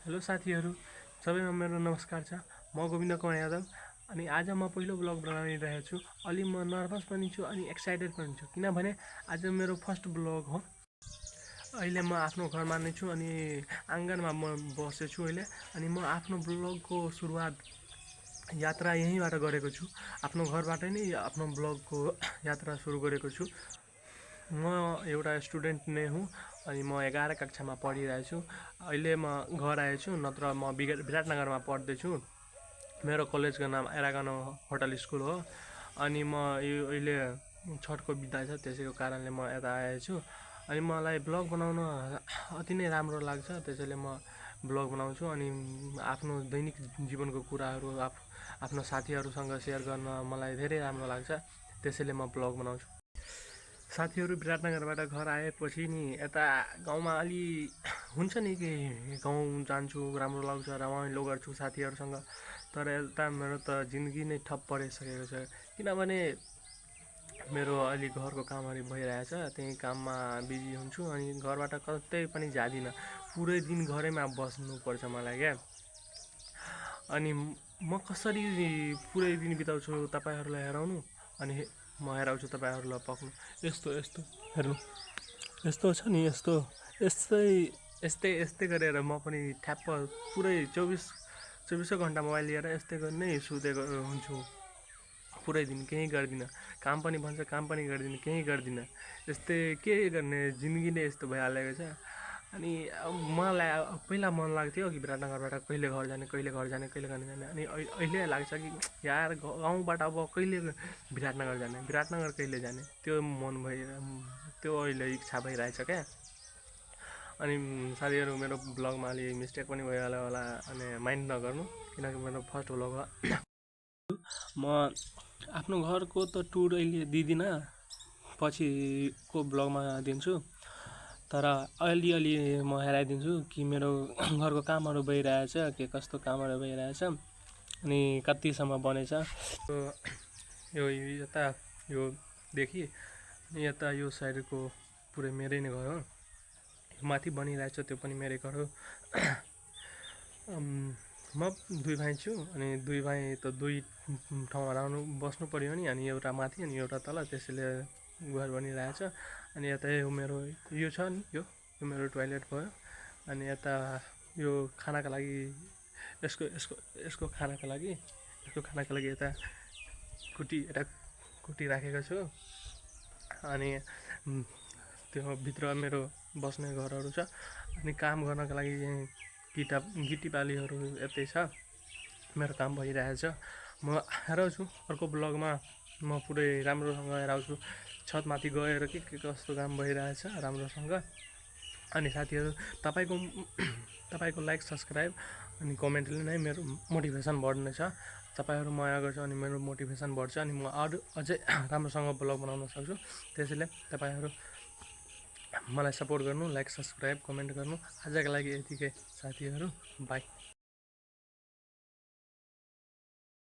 Hello साथीहरू, सबैमा मेरो नमस्कार छ। म गोविन्द कुमार यादव अनि आज म पहिलो ब्लग बनाइरहेको छु। अलि म नर्भस पनि छु अनि एक्साइटेड पनि छु किनभने आज मेरो फर्स्ट ब्लग हो। अहिले म आफ्नो घरमा नै छु अनि आँगनमा म बसेछु अहिले अनि म आफ्नो ब्लगको सुरुवात यात्रा यहीँबाट गरेको छु। आफ्नो घरबाट नै आफ्नो ब्लगको यात्रा सुरु गरेको छु। म एउटा स्टुडेन्ट नै हुँ अनि म 11 कक्षामा पढिरहेको छु। अहिले म घर आएछु, नत्र म विराटनगरमा पढ्दैछु। मेरो कलेजको नाम एरागन होटल स्कुल हो अनि म अहिले छठको बिदा छ, त्यसैको कारणले म यता आएछु। अनि मलाई ब्लग बनाउन अति नै राम्रो लाग्छ, त्यसैले म ब्लग बनाउँछु अनि आफ्नो दैनिक जीवनको कुराहरू आफ्नो साथीहरूसँग सेयर गर्न मलाई धेरै राम्रो लाग्छ, त्यसैले म ब्लग बनाउँछु। साथीहरू विराटनगरबाट घर आएपछि नि यता गाउँमा अलि हुन्छ नि कि गाउँ जान्छु, राम्रो लाग्छ, रमाइलो गर्छु साथीहरूसँग। तर यता मेरो त जिन्दगी नै ठप परिसकेको छ किनभने मेरो अलि घरको कामहरू भइरहेछ, त्यही काममा बिजी हुन्छु अनि घरबाट कतै पनि जादिनँ। पुरै दिन घरैमा बस्नुपर्छ मलाई क्या। अनि म कसरी पुरै दिन बिताउँछु तपाईँहरूलाई हेराउनु अनि म हेराउँछु तपाईँहरूलाई पक्नु। यस्तो हेर्नु, यस्तो छ नि, यस्तै गरेर म पनि ठ्याप्प पुरै 24 घन्टा मोबाइल लिएर यस्तै गरी नै सुतेको हुन्छु। पुरै दिन केही गर्दिनँ, काम पनि भन्छ काम पनि गर्दिनँ, केही गर्दिनँ। यस्तै के गर्ने, जिन्दगी नै यस्तो भइहालेको छ। अनि मलाई पहिला मन लाग्थ्यो कि विराटनगरबाट कहिले घर जाने अनि अहिले लाग्छ कि यार गाउँबाट अब कहिले विराटनगर कहिले जाने, त्यो अहिले इच्छा भइरहेछ क्या। अनि साथीहरू, मेरो ब्लगमा अलि मिस्टेक पनि भइहाल्यो होला अनि माइन्ड नगर्नु किनकि मेरो फर्स्ट ब्लग हो। म आफ्नो घरको त टुर अहिले दिँदिनँ, पछिको ब्लगमा दिन्छु। तर अलि म हेराइदिन्छु कि मेरो घरको कामहरू भइरहेछ, के कस्तो कामहरू भइरहेछ अनि कतिसम्म बनेछ। यो योदेखि यता यो साइडको पुरै मेरै नै घर हो। माथि बनिरहेछ त्यो पनि मेरै घर हो। म दुई भाइ छु अनि दुई भाइ त दुई ठाउँमा बस्नु पऱ्यो नि, अनि एउटा माथि अनि एउटा तल, त्यसैले घर बनिरहेछ। अनि यता यो छ नि, यो मेरो टोइलेट भयो। अनि यता यो खानाको लागि यसको खानाको लागि यता कुटी राखेको छु। अनि त्यो भित्र मेरो बस्ने घरहरू छ अनि काम गर्नको लागि गिटी बालीहरू यतै छ। मेरो काम भइरहेछ, म हेराउँछु अर्को ब्लगमा। म पुरै राम्रोसँग हेराउँछु, छतमाथि गएर के कस्तो काम भइरहेछ राम्रोसँग। अनि साथीहरू, तपाईँको लाइक, सब्सक्राइब अनि कमेन्टले नै मेरो मोटिभेसन बढ्नेछ। तपाईँहरू माया गर्छ अनि मेरो मोटिभेसन बढ्छ अनि म अझै राम्रोसँग ब्लग बनाउन सक्छु। त्यसैले तपाईँहरू मलाई सपोर्ट गर्नु, लाइक, सब्सक्राइब, कमेन्ट गर्नु। आजको लागि यतिकै साथीहरू, बाई।